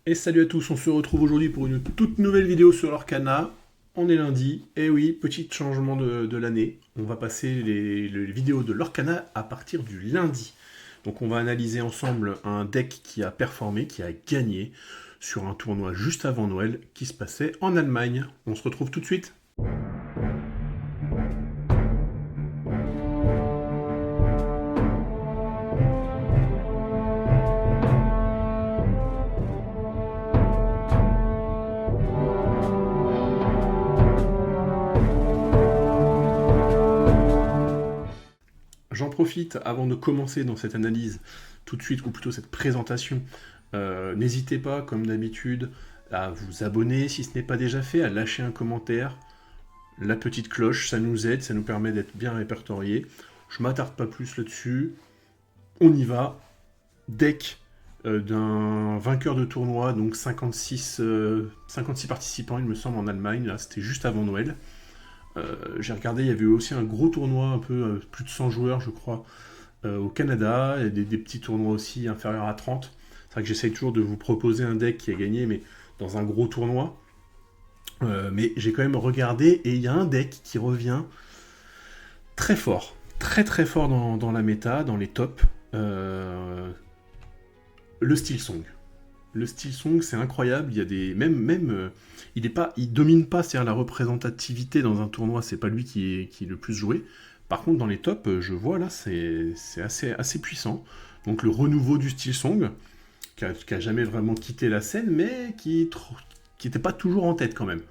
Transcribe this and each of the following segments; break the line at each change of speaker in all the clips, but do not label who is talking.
Et salut à tous, on se retrouve aujourd'hui pour une toute nouvelle vidéo sur l'Orcana. On est lundi, et oui, petit changement de l'année. On va passer les vidéos de l'Orcana à partir du lundi. Donc on va analyser ensemble un deck qui a performé, qui a gagné sur un tournoi juste avant Noël qui se passait en Allemagne. On se retrouve tout de suite. J'en profite avant de commencer dans cette analyse tout de suite, ou plutôt cette présentation. N'hésitez pas, comme d'habitude, à vous abonner si ce n'est pas déjà fait, à lâcher un commentaire, la petite cloche, ça nous aide, ça nous permet d'être bien répertoriés. Je m'attarde pas plus là-dessus. On y va. Deck d'un vainqueur de tournoi, donc 56 participants, il me semble, en Allemagne. Là, c'était juste avant Noël. J'ai regardé, il y avait eu aussi un gros tournoi, un peu plus de 100 joueurs, je crois, au Canada, et des petits tournois aussi inférieurs à 30. C'est vrai que j'essaye toujours de vous proposer un deck qui a gagné, mais dans un gros tournoi. Mais j'ai quand même regardé, et il y a un deck qui revient très fort, très très fort dans la méta, dans les tops. Le Steel Song. Le Steel Song, c'est incroyable. Il y a des il domine pas, c'est-à-dire la représentativité dans un tournoi, c'est pas lui qui est le plus joué. Par contre, dans les tops, je vois là, c'est assez puissant. Donc le renouveau du Steel Song, qui a jamais vraiment quitté la scène, mais qui n'était pas toujours en tête quand même.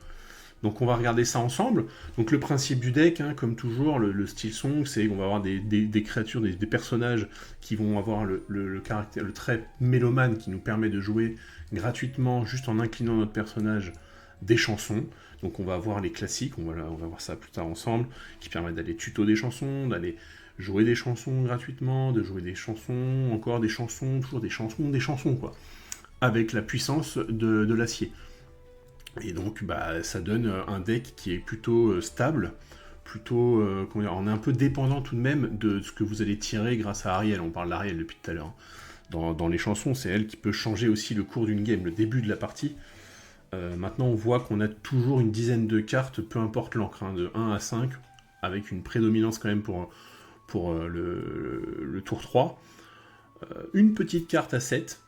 Donc on va regarder ça ensemble. Donc le principe du deck, hein, comme toujours, le Steel Song, c'est qu'on va avoir des créatures, des personnages qui vont avoir le trait mélomane qui nous permet de jouer gratuitement, juste en inclinant notre personnage, des chansons. Donc on va avoir les classiques, on va voir ça plus tard ensemble, qui permettent d'aller tuto des chansons, d'aller jouer des chansons gratuitement, de jouer des chansons, encore des chansons, toujours des chansons, quoi. Avec la puissance de l'acier. Et donc ça donne un deck qui est plutôt stable, plutôt, on est un peu dépendant tout de même de ce que vous allez tirer grâce à Ariel. On parle d'Ariel depuis tout à l'heure. Dans les chansons, c'est elle qui peut changer aussi le cours d'une game, le début de la partie. Maintenant, on voit qu'on a toujours une dizaine de cartes, peu importe l'encre, de 1 à 5, avec une prédominance quand même pour le tour 3. Une petite carte à 7.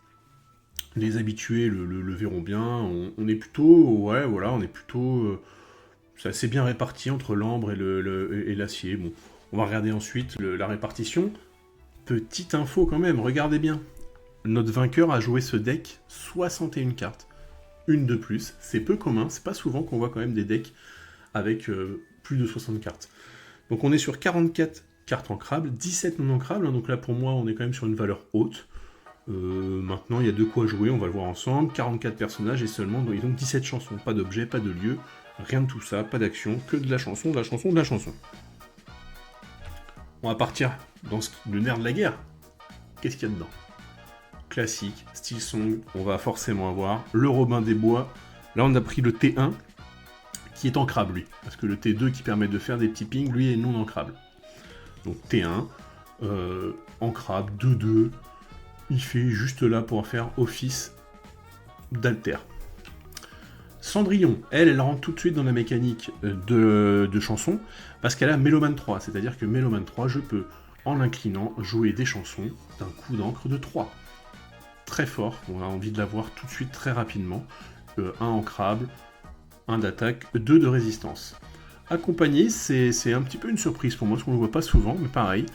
Les habitués le verront bien. On est plutôt, c'est assez bien réparti entre l'ambre et l'acier. Bon, on va regarder ensuite la répartition. Petite info quand même, regardez bien. Notre vainqueur a joué ce deck 61 cartes. Une de plus, c'est peu commun, c'est pas souvent qu'on voit quand même des decks avec plus de 60 cartes. Donc on est sur 44 cartes ancrables, 17 non ancrables, hein, donc là pour moi on est quand même sur une valeur haute. Maintenant il y a de quoi jouer, on va le voir ensemble, 44 personnages et seulement donc 17 chansons, pas d'objets, pas de lieu, rien de tout ça, pas d'action, que de la chanson, de la chanson, de la chanson. On va partir dans le nerf de la guerre. Qu'est-ce qu'il y a dedans ? Classique, Steel Song, on va forcément avoir le Robin des Bois. Là on a pris le T1 qui est ancrable lui, parce que le T2 qui permet de faire des petits pings, lui est non ancrable. Donc T1, ancrable, 2-2, il fait juste là pour faire office d'alter. Cendrillon, elle rentre tout de suite dans la mécanique de chanson, parce qu'elle a Mélomane 3, c'est-à-dire que Mélomane 3, je peux, en l'inclinant, jouer des chansons d'un coup d'encre de 3. Très fort, on a envie de l'avoir tout de suite très rapidement. 1 ancrable, 1 d'attaque, 2 de résistance. Accompagné, c'est un petit peu une surprise pour moi, parce qu'on ne le voit pas souvent, mais pareil.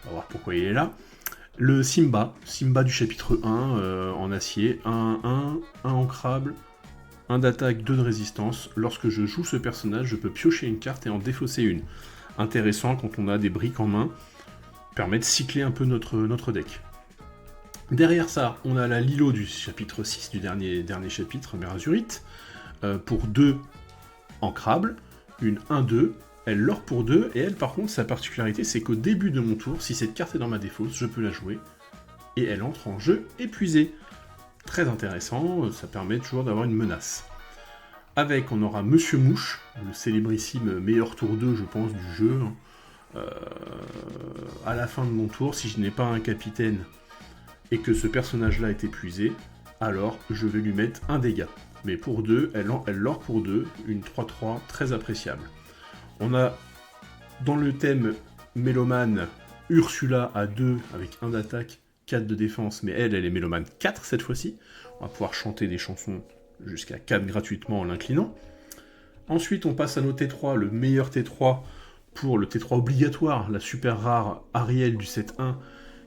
On va voir pourquoi il est là. Le Simba du chapitre 1 en acier, 1 ancrable, 1 d'attaque, 2 de résistance. Lorsque je joue ce personnage, je peux piocher une carte et en défausser une. Intéressant quand on a des briques en main, permet de cycler un peu notre deck. Derrière ça, on a la Lilo du chapitre 6, du dernier chapitre, Merazurite, pour 2 ancrables, une 1-2, elle l'or pour 2, et elle par contre, sa particularité, c'est qu'au début de mon tour, si cette carte est dans ma défausse, je peux la jouer, et elle entre en jeu épuisé. Très intéressant, ça permet toujours d'avoir une menace. Avec, on aura Monsieur Mouche, le célébrissime meilleur tour 2, je pense, du jeu. À la fin de mon tour, si je n'ai pas un capitaine et que ce personnage-là est épuisé, alors je vais lui mettre un dégât. Mais pour 2, elle lore pour 2, une 3-3 très appréciable. On a dans le thème Mélomane, Ursula à 2 avec 1 d'attaque, 4 de défense, mais elle est Mélomane 4 cette fois-ci. On va pouvoir chanter des chansons jusqu'à 4 gratuitement en l'inclinant. Ensuite, on passe à nos T3, le meilleur T3 pour le T3 obligatoire, la super rare Ariel du set 1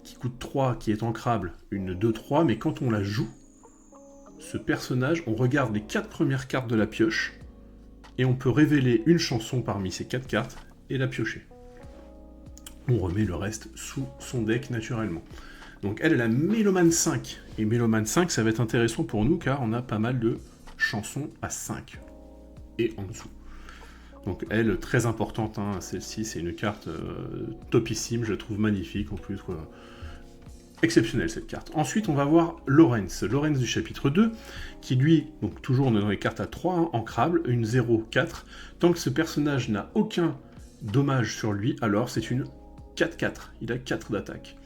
qui coûte 3, qui est ancrable, une 2-3, mais quand on la joue, ce personnage, on regarde les 4 premières cartes de la pioche et on peut révéler une chanson parmi ces 4 cartes et la piocher. On remet le reste sous son deck naturellement. Donc elle a Mélomane 5, et Mélomane 5 ça va être intéressant pour nous car on a pas mal de chansons à 5 et en dessous. Donc elle, très importante, hein, celle-ci c'est une carte topissime, je la trouve magnifique en plus, quoi. Exceptionnelle cette carte. Ensuite on va voir Lorenz du chapitre 2, qui lui, donc toujours on est dans les cartes à 3, hein, ancrable, une 0-4, tant que ce personnage n'a aucun dommage sur lui, alors c'est une 4-4, il a 4 d'attaque.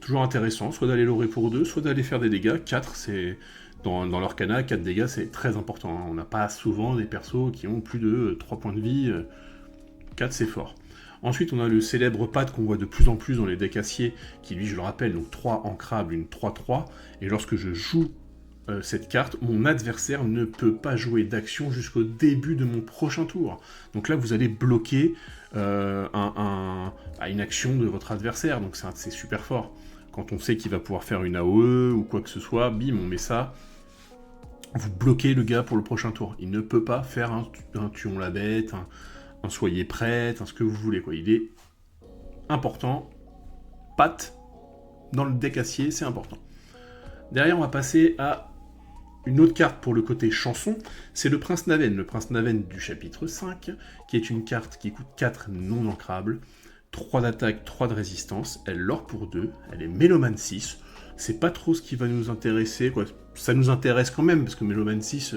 Toujours intéressant, soit d'aller lorer pour 2, soit d'aller faire des dégâts. 4, c'est dans l'Orcana, 4 dégâts, c'est très important. Hein. On n'a pas souvent des persos qui ont plus de 3 points de vie. 4, c'est fort. Ensuite, on a le célèbre Pat qu'on voit de plus en plus dans les decks acier, qui lui, je le rappelle, donc 3 ancrables, une 3-3. Et lorsque je joue cette carte, mon adversaire ne peut pas jouer d'action jusqu'au début de mon prochain tour. Donc là, vous allez bloquer une action de votre adversaire, donc c'est super fort. Quand on sait qu'il va pouvoir faire une AOE ou quoi que ce soit, bim, on met ça, vous bloquez le gars pour le prochain tour. Il ne peut pas faire un tuons la bête, un soyez prête, ce que vous voulez, quoi. Il est important. Pat, dans le deck acier, c'est important. Derrière, on va passer à une autre carte pour le côté chanson, c'est le Prince Naven. Le Prince Naven du chapitre 5, qui est une carte qui coûte 4 non ancrables, 3 d'attaque, 3 de résistance, elle lore pour 2, elle est Mélomane 6, c'est pas trop ce qui va nous intéresser, quoi. Ça nous intéresse quand même, parce que Mélomane 6,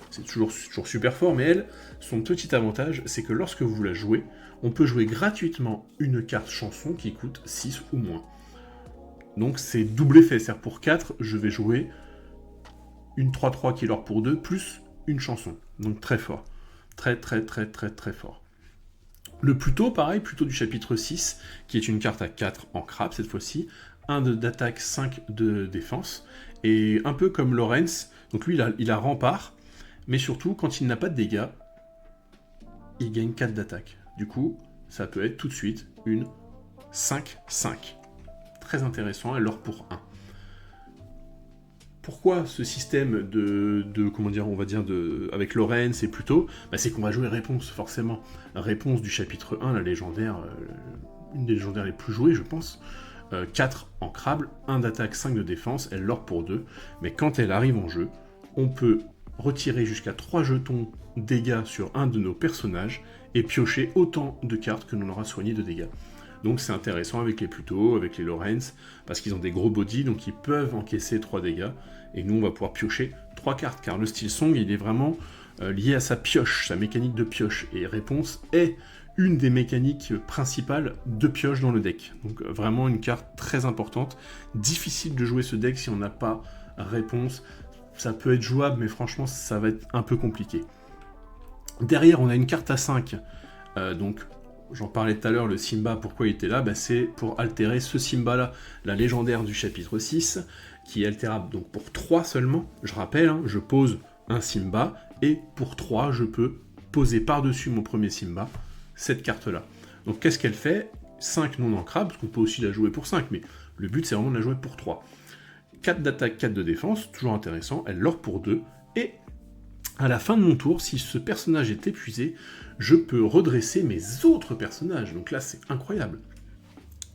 c'est toujours super fort, mais elle, son petit avantage, c'est que lorsque vous la jouez, on peut jouer gratuitement une carte chanson qui coûte 6 ou moins. Donc c'est double effet, c'est-à-dire pour 4, je vais jouer une 3-3 qui lore pour 2, plus une chanson. Donc très fort. Très fort. Le Pluto, pareil, Pluto du chapitre 6, qui est une carte à 4 en crabe cette fois-ci, 1 d'attaque, 5 de défense, et un peu comme Lorenz, donc lui il a rempart, mais surtout quand il n'a pas de dégâts, il gagne 4 d'attaque. Du coup, ça peut être tout de suite une 5-5. Très intéressant, elle lore pour 1. Pourquoi ce système avec Lorenz et Pluto, c'est qu'on va jouer réponse, forcément. Réponse du chapitre 1, la légendaire, une des légendaires les plus jouées, je pense. 4 ancrables, 1 d'attaque, 5 de défense, elle lore pour 2. Mais quand elle arrive en jeu, on peut retirer jusqu'à 3 jetons dégâts sur un de nos personnages et piocher autant de cartes que l'on aura soigné de dégâts. Donc c'est intéressant avec les Pluto, avec les Lorenz, parce qu'ils ont des gros body, donc ils peuvent encaisser 3 dégâts, et nous on va pouvoir piocher 3 cartes, car le style Song il est vraiment lié à sa pioche, sa mécanique de pioche, et Réponse est une des mécaniques principales de pioche dans le deck. Donc vraiment une carte très importante, difficile de jouer ce deck si on n'a pas Réponse, ça peut être jouable, mais franchement ça va être un peu compliqué. Derrière on a une carte à 5, donc j'en parlais tout à l'heure, le Simba, pourquoi il était là, c'est pour altérer ce Simba-là, la légendaire du chapitre 6, qui est altérable donc pour 3 seulement. Je rappelle, je pose un Simba, et pour 3, je peux poser par-dessus mon premier Simba cette carte-là. Donc qu'est-ce qu'elle fait? 5 non ancrables, parce qu'on peut aussi la jouer pour 5, mais le but c'est vraiment de la jouer pour 3. 4 d'attaque, 4 de défense, toujours intéressant, elle lore pour 2, et à la fin de mon tour, si ce personnage est épuisé, je peux redresser mes autres personnages. Donc là, c'est incroyable.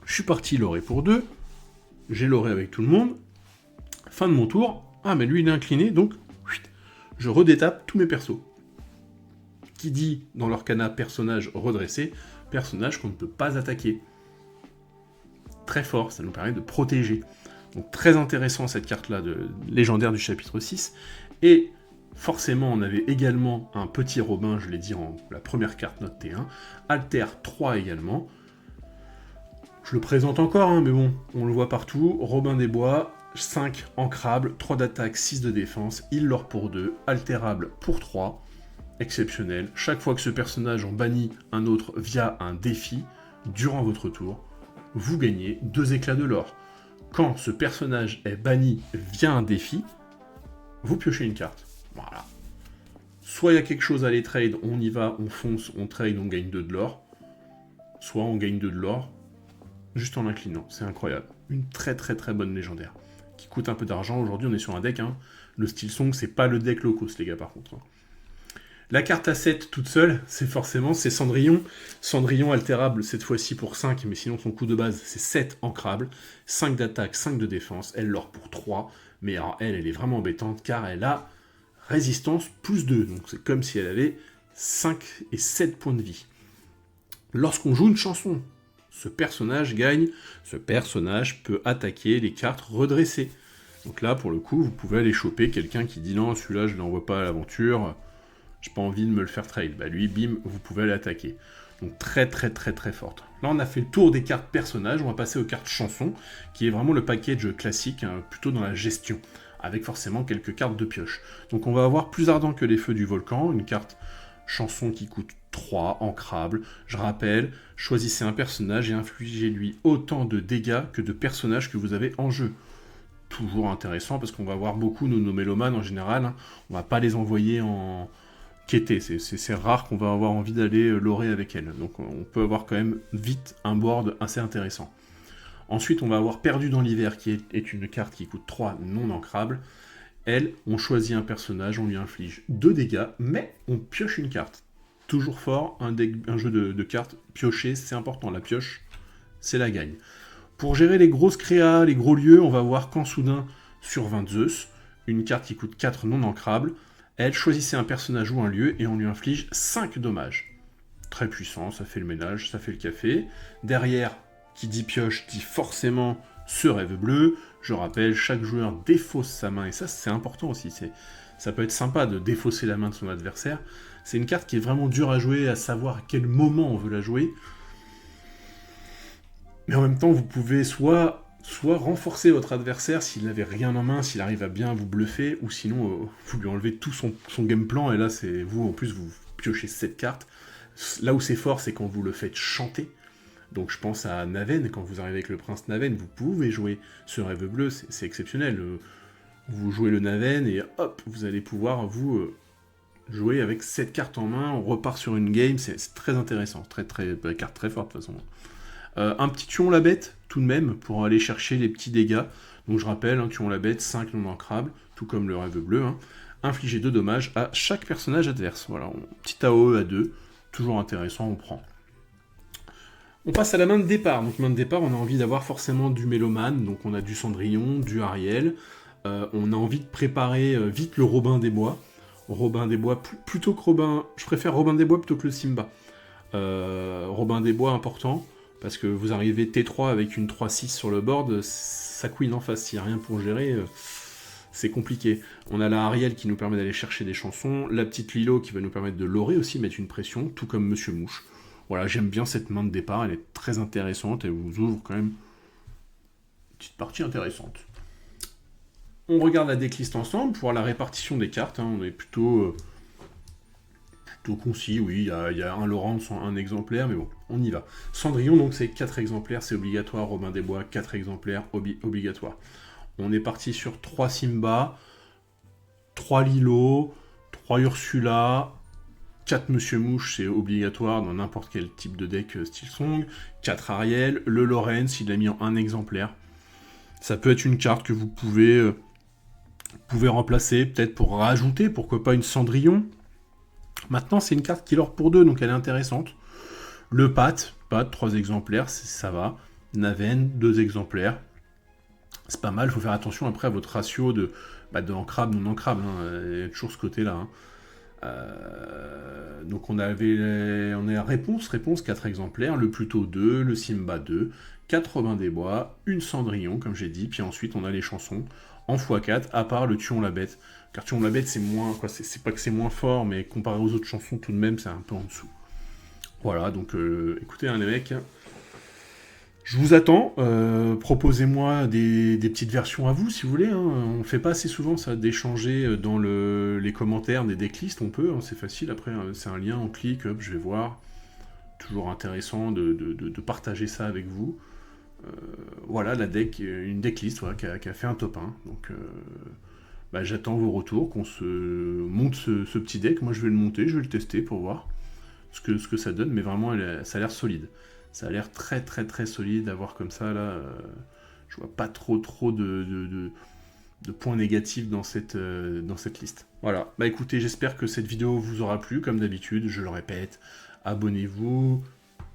Je suis parti lorer pour 2, j'ai loré avec tout le monde, fin de mon tour, mais lui il est incliné, donc je redétape tous mes persos. Qui dit dans l'Orcana personnage redressé, personnage qu'on ne peut pas attaquer. Très fort, ça nous permet de protéger. Donc très intéressant cette carte-là, de légendaire du chapitre 6, et forcément, on avait également un petit Robin, je l'ai dit en la première carte note T1, Alter 3 également. Je le présente encore, mais bon, on le voit partout, Robin des Bois, 5 ancrables, 3 d'attaque, 6 de défense, il l'or pour 2, altérable pour 3, exceptionnel. Chaque fois que ce personnage en bannit un autre via un défi, durant votre tour, vous gagnez 2 éclats de l'or. Quand ce personnage est banni via un défi, vous piochez une carte. Voilà. Soit il y a quelque chose à les trade, on y va, on fonce, on trade, on gagne 2 de l'or. Soit on gagne 2 de l'or juste en l'inclinant. C'est incroyable. Une très très très bonne légendaire. Qui coûte un peu d'argent. Aujourd'hui on est sur un deck. Hein. Le Steel Song, c'est pas le deck low cost les gars par contre. La carte à 7 toute seule, c'est Cendrillon. Cendrillon altérable cette fois-ci pour 5, mais sinon son coût de base c'est 7 ancrables. 5 d'attaque, 5 de défense. Elle l'or pour 3. Mais alors elle est vraiment embêtante car elle a résistance plus 2. Donc c'est comme si elle avait 5 et 7 points de vie. Lorsqu'on joue une chanson, ce personnage gagne, ce personnage peut attaquer les cartes redressées. Donc là, pour le coup, vous pouvez aller choper quelqu'un qui dit non, celui-là, je ne l'envoie pas à l'aventure, j'ai pas envie de me le faire trade. Bah lui, bim, vous pouvez aller attaquer. Donc très très très très forte. Là, on a fait le tour des cartes personnages, on va passer aux cartes chansons, qui est vraiment le package classique, hein, plutôt dans la gestion, avec forcément quelques cartes de pioche. Donc on va avoir Plus ardent que les feux du volcan, une carte chanson qui coûte 3, ancrable. Je rappelle, choisissez un personnage et infligez-lui autant de dégâts que de personnages que vous avez en jeu. Toujours intéressant parce qu'on va voir beaucoup nos mélomanes en général. Hein. On va pas les envoyer en quêter. C'est rare qu'on va avoir envie d'aller lorer avec elles. Donc on peut avoir quand même vite un board assez intéressant. Ensuite, on va avoir Perdu dans l'hiver qui est une carte qui coûte 3 non ancrable. Elle, on choisit un personnage, on lui inflige 2 dégâts, mais on pioche une carte. Toujours fort, un jeu de cartes pioché, c'est important. La pioche, c'est la gagne. Pour gérer les grosses créas, les gros lieux, on va voir Quand soudain sur 20 Zeus, une carte qui coûte 4 non ancrables. Elle, choisissait un personnage ou un lieu et on lui inflige 5 dommages. Très puissant, ça fait le ménage, ça fait le café. Derrière, qui dit pioche, dit forcément ce rêve bleu. Je rappelle, chaque joueur défausse sa main, et ça c'est important aussi, ça peut être sympa de défausser la main de son adversaire. C'est une carte qui est vraiment dure à jouer, à savoir à quel moment on veut la jouer. Mais en même temps, vous pouvez soit renforcer votre adversaire s'il n'avait rien en main, s'il arrive à bien vous bluffer, ou sinon vous lui enlevez tout son game plan, et là c'est vous, en plus vous piochez 7 cartes. Là où c'est fort, c'est quand vous le faites chanter. Donc je pense à Naven, quand vous arrivez avec le prince Naven, vous pouvez jouer ce rêve bleu, c'est exceptionnel. Vous jouez le Naven et hop, vous allez pouvoir vous jouer avec 7 cartes en main, on repart sur une game, c'est très intéressant, carte très forte de toute façon. Un petit Tuon la bête, tout de même, pour aller chercher les petits dégâts. Donc je rappelle, hein, Tuon la bête, 5 non ancrables, tout comme le rêve bleu. Hein. Infliger 2 dommages à chaque personnage adverse. Voilà, petit AOE à 2, toujours intéressant, on prend. On passe à la main de départ. Donc main de départ, on a envie d'avoir forcément du Mélomane, donc on a du Cendrillon, du Ariel. On a envie de préparer vite le Robin des Bois. Robin des Bois, plutôt que Robin... Je préfère Robin des Bois plutôt que le Simba. Robin des Bois, important, parce que vous arrivez T3 avec une 3-6 sur le board, ça queen en face, s'il n'y a rien pour gérer... c'est compliqué. On a la Ariel qui nous permet d'aller chercher des chansons, la petite Lilo qui va nous permettre de lorer aussi, mettre une pression, tout comme Monsieur Mouche. Voilà, j'aime bien cette main de départ, elle est très intéressante, elle vous ouvre quand même une petite partie intéressante. On regarde la decklist ensemble pour la répartition des cartes, hein, on est plutôt concis, oui, il y a un Laurence, un exemplaire, mais bon, on y va. Cendrillon, donc c'est 4 exemplaires, c'est obligatoire, Robin des Bois, 4 exemplaires, obligatoire. On est parti sur 3 Simba, 3 Lilo, 3 Ursula, 4 Monsieur Mouche, c'est obligatoire dans n'importe quel type de deck Steel Song, 4 Ariel, le Lorenz, il l'a mis en 1 exemplaire. Ça peut être une carte que vous pouvez remplacer, peut-être pour rajouter, pourquoi pas une Cendrillon. Maintenant, c'est une carte qui l'or pour 2, donc elle est intéressante. Le Pat, 3 exemplaires, ça va. Naven, 2 exemplaires. C'est pas mal, il faut faire attention après à votre ratio de ancrable, non ancrable. Hein. Il y a toujours ce côté-là. Hein. Donc on a réponse 4 exemplaires, le Pluto 2, le Simba 2, 4 Robin des Bois, une Cendrillon, comme j'ai dit, puis ensuite on a les chansons en x4, à part le Tuon la bête. Car Tuon la bête, c'est moins, c'est pas que c'est moins fort, mais comparé aux autres chansons, tout de même, c'est un peu en dessous. Voilà, donc écoutez, hein, les mecs, Je vous attends, proposez-moi des petites versions à vous si vous voulez, hein. On fait pas assez souvent ça, d'échanger dans les commentaires des decklists, on peut, hein, c'est facile, après c'est un lien, on clique, hop, je vais voir. Toujours intéressant de partager ça avec vous. Voilà, une decklist voilà, qui a fait un top 1, donc bah, j'attends vos retours, qu'on se monte ce petit deck, moi je vais le monter, je vais le tester pour voir ce que ça donne, mais vraiment ça a l'air solide. Ça a l'air très très très solide à voir comme ça, là. Je vois pas trop de points négatifs dans cette liste. Voilà, bah écoutez, j'espère que cette vidéo vous aura plu, comme d'habitude, je le répète, abonnez-vous,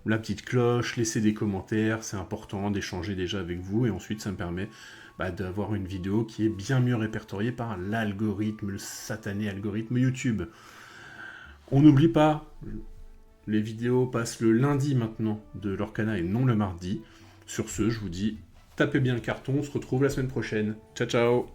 la petite cloche, laissez des commentaires, c'est important d'échanger déjà avec vous, et ensuite ça me permet d'avoir une vidéo qui est bien mieux répertoriée par l'algorithme, le satané algorithme YouTube. On n'oublie pas, les vidéos passent le lundi maintenant de Lorcana et non le mardi. Sur ce, je vous dis, tapez bien le carton, on se retrouve la semaine prochaine. Ciao ciao!